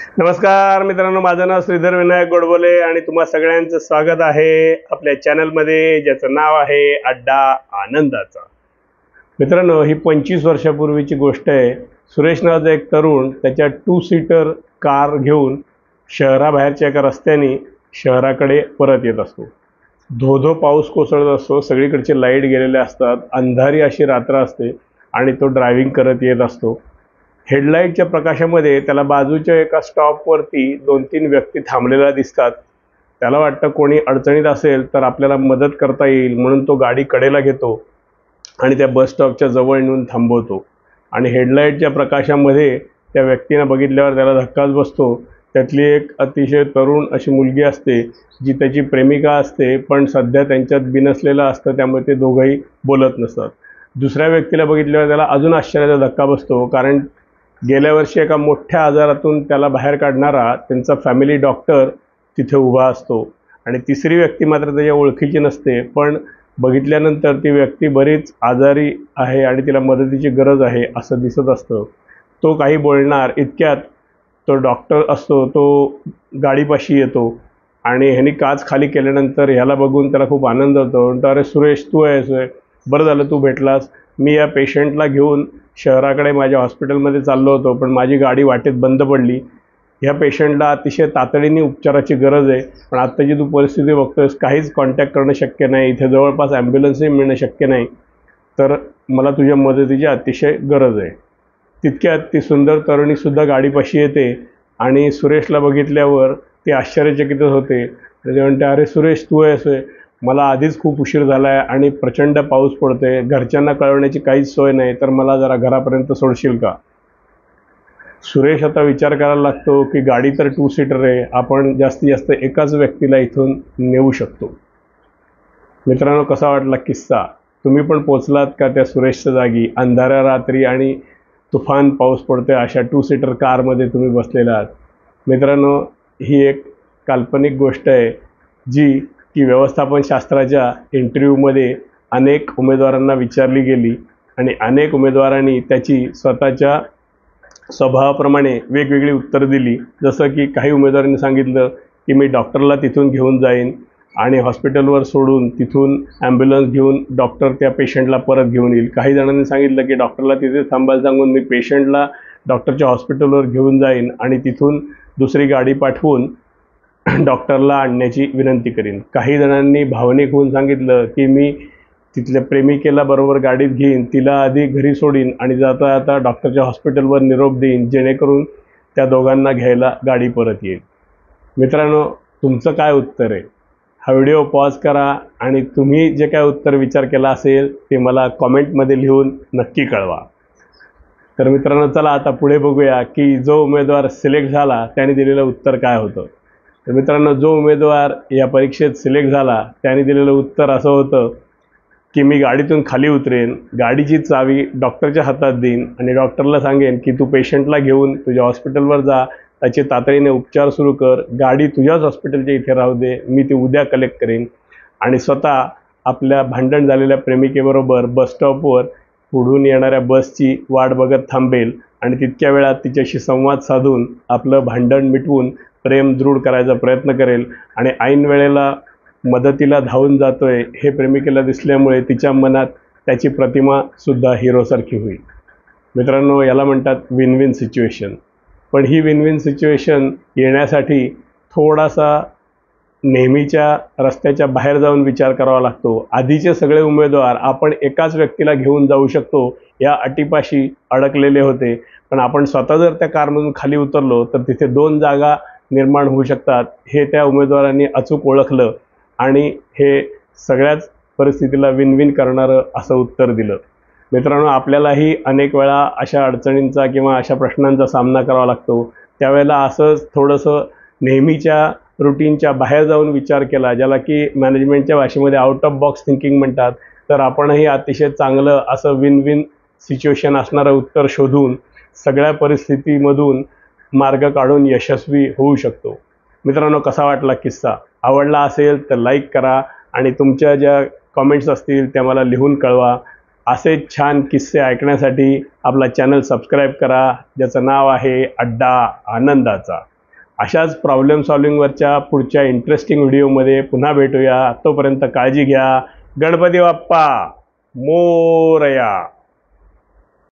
नमस्कार मित्रांनो, माझं नाव श्रीधर विनायक गोडबोले आणि तुम्हा सगळ्यांचं स्वागत आहे आपल्या चॅनलमध्ये, ज्याचं नाव आहे अड्डा आनंदाचा। मित्रांनो, ही 25 वर्षापूर्वीची गोष्ट आहे। सुरेश नावाचा एक तरुण त्याच्या 2 सीटर कार घेऊन शहराबाहेरच्या एका रस्त्याने शहराकडे परत येत असतो। धो पाऊस कोसळत असतो, सगळीकडचे लाईट गेलेले असतात, अंधारी अशी रात्र असते आणि तो ड्रायव्हिंग करत येत असतो। हेडलाईटच्या प्रकाशामध्ये त्याला बाजूच्या एका स्टॉपवरती 2-3 व्यक्ती थांबलेल्या दिसतात। त्याला वाटतं कोणी अडचणीत असेल तर आपल्याला मदत करता येईल, म्हणून तो गाडी कडेला घेतो आणि त्या बस स्टॉपच्या जवळ नेऊन थांबवतो। आणि हेडलाईटच्या प्रकाशामध्ये त्या व्यक्तीने बघितल्यावर त्याला धक्काच बसतो। त्यातली एक अतिशय तरुण अशी मुलगी असते, जी त्याची प्रेमिका असते, पण सध्या त्यांच्यात बिनसलेलं असतं, त्यामुळे ते दोघंही बोलत नसतात। दुसऱ्या व्यक्तीला बघितल्यावर त्याला अजून आश्चर्याचा धक्का बसतो, कारण गेल्या वर्षी एका मोठ्या आजारातून त्याला बाहेर काढणारा त्यांचा फॅमिली डॉक्टर तिथे उभा असतो। आणि तिसरी व्यक्ती मात्र त्याच्या ओळखीची नसते, पण बघितल्यानंतर ती व्यक्ती बरीच आजारी आहे आणि तिला मदतीची गरज आहे असं दिसत असतं। तो काही बोलणार इतक्यात तो डॉक्टर असतो, तो गाडीपाशी येतो आणि ह्यानी काच खाली केल्यानंतर ह्याला बघून त्याला खूप आनंद होतो। म्हणतो, अरे सुरेश, तू आहेस, बरं झालं तू भेटलास। मी या पेशंटला घेऊन शहराकडे माझ्या हॉस्पिटलमध्ये चाललो होतो, पण माझी गाडी वाटेत बंद पडली। ह्या पेशंटला अतिशय तातडीने उपचाराची गरज आहे, पण आत्ताची तू परिस्थिती बघतोयस, काहीच कॉन्टॅक्ट करणं शक्य नाही, इथे जवळपास ॲम्ब्युलन्सही मिळणं शक्य नाही, तर मला तुझ्या मदतीची अतिशय गरज आहे। तितक्यात ती सुंदर तरुणीसुद्धा गाडीपाशी येते आणि सुरेशला बघितल्यावर ती आश्चर्यचकित होते। ते म्हणते, अरे सुरेश, तू आहेस, मला आधीच खूप उशीर झाला आहे आणि प्रचंड पाऊस पडतोय, घरच्यांना कळवण्याची काहीच सोय नाही, तर मला जरा घरापर्यंत सोडशील का? सुरेश आता विचार करायला लागतो की गाडी तर 2 सीटर आहे, आपण जास्तीत जास्त एकाच व्यक्तीला इथून नेऊ शकतो। मित्रांनो, कसा वाटला किस्सा? तुम्ही पण पोचलात का त्या सुरेशच्या जागी? अंधाऱ्या रात्री आणि तुफान पाऊस पडतोय अशा 2 सीटर कारमध्ये तुम्ही बसलेला आहात। मित्रांनो, ही एक काल्पनिक गोष्ट आहे, जी की व्यवस्थापन शास्त्राच्या इंटरव्ह्यूमध्ये अनेक उमेदवारांना विचारली गेली आणि अनेक उमेदवारांनी त्याची स्वतःच्या स्वभावाप्रमाणे वेगवेगळी उत्तरं दिली। जसं की काही उमेदवारांनी सांगितलं की मी डॉक्टरला तिथून घेऊन जाईन आणि हॉस्पिटलवर सोडून तिथून ॲम्ब्युलन्स घेऊन डॉक्टर त्या पेशंटला परत घेऊन येईल। काही जणांनी सांगितलं की डॉक्टरला तिथे थांबायला सांगून मी पेशंटला डॉक्टरच्या हॉस्पिटलवर घेऊन जाईन आणि तिथून दुसरी गाडी पाठवून डॉक्टरला आणण्याची विनंती करीन। काही जणांनी भावनिक होऊन सांगितलं की मी तिथल्या प्रेमिकेला बरोबर गाडीत घेईन, तिला आधी घरी सोडीन आणि जाता जाता डॉक्टरच्या हॉस्पिटलवर निरोप देईन, जेणेकरून त्या दोघांना घ्यायला गाडी परत येईल। मित्रांनो, तुमचं काय उत्तर आहे? हा व्हिडिओ पॉज करा आणि तुम्ही जे काय उत्तर विचार केला असेल ते मला कॉमेंटमध्ये लिहून नक्की कळवा। तर मित्रांनो, चला आता पुढे बघूया की जो उमेदवार सिलेक्ट झाला त्याने दिलेलं उत्तर काय होतं। तर मित्रांनो, जो उमेदवार या परीक्षेत सिलेक्ट झाला त्याने दिलेलं उत्तर असं होतं की मी गाडीतून खाली उतरेन, गाडीची चावी डॉक्टरच्या हातात देईन आणि डॉक्टरला सांगेन की तू पेशंटला घेऊन तुझ्या हॉस्पिटलवर जा, त्याचे तातडीने उपचार सुरू कर, गाडी तुझ्याच हॉस्पिटलच्या इथे राहू दे, मी ती उद्या कलेक्ट करेन आणि स्वतः आपल्या भांडण झालेल्या प्रेमिकेबरोबर बस स्टॉपवर पुढून येणाऱ्या बसची वाट बघत थांबेल आणि तितक्या वेळात तिच्याशी संवाद साधून आपलं भांडण मिटवून प्रेम दृढ करायचा प्रयत्न करेल आणि ऐन वेळेला मदतीला धावून जातोय हे प्रेमिकेला दिसल्यामुळे तिच्या मनात त्याची प्रतिमासुद्धा हिरोसारखी होईल। मित्रांनो, याला म्हणतात विन विन सिच्युएशन। पण ही विन विन सिच्युएशन येण्यासाठी थोडासा नेहमीच्या रस्त्याच्या बाहेर जाऊन विचार करावा लागतो। आधीचे सगळे उमेदवार आपण एकाच व्यक्तीला घेऊन जाऊ शकतो या अटीपाशी अडकलेले होते, पण आपण स्वतः जर त्या कारमधून खाली उतरलो तर तिथे 2 जागा निर्माण होऊ शकतात, हे त्या उमेदवारांनी अचूक ओळखलं आणि हे सगळ्याच परिस्थितीला विन विन करणारं असं उत्तर दिलं। मित्रांनो, आपल्यालाही अनेक वेळा अशा अडचणींचा किंवा अशा प्रश्नांचा सामना करावा लागतो, त्यावेळेला असंच थोडंसं नेहमीच्या रुटीनच्या बाहेर जाऊन विचार केला, ज्याला की मॅनेजमेंटच्या भाषेमध्ये आउट ऑफ बॉक्स थिंकिंग म्हणतात, तर आपणही अतिशय चांगलं असं विन विन सिच्युएशन असणारं उत्तर शोधून सगळ्या परिस्थितीमधून मार्ग काढून यशस्वी होऊ शकतो। मित्रांनो, कसा वाटला किस्सा? आवडला असेल तर लाईक करा आणि तुमच्या ज्या कमेंट्स असतील त्या मला लिहून कळवा। असे छान किस्से ऐकण्यासाठी आपला चॅनल सबस्क्राईब करा, ज्याचं नाव आहे अड्डा आनंदाचा। अशाच प्रॉब्लेम सॉल्विंगवरच्या पुढच्या इंटरेस्टिंग व्हिडिओमध्ये पुन्हा भेटूया. तोपर्यंत काळजी घ्या. गणपती बाप्पा मोरया.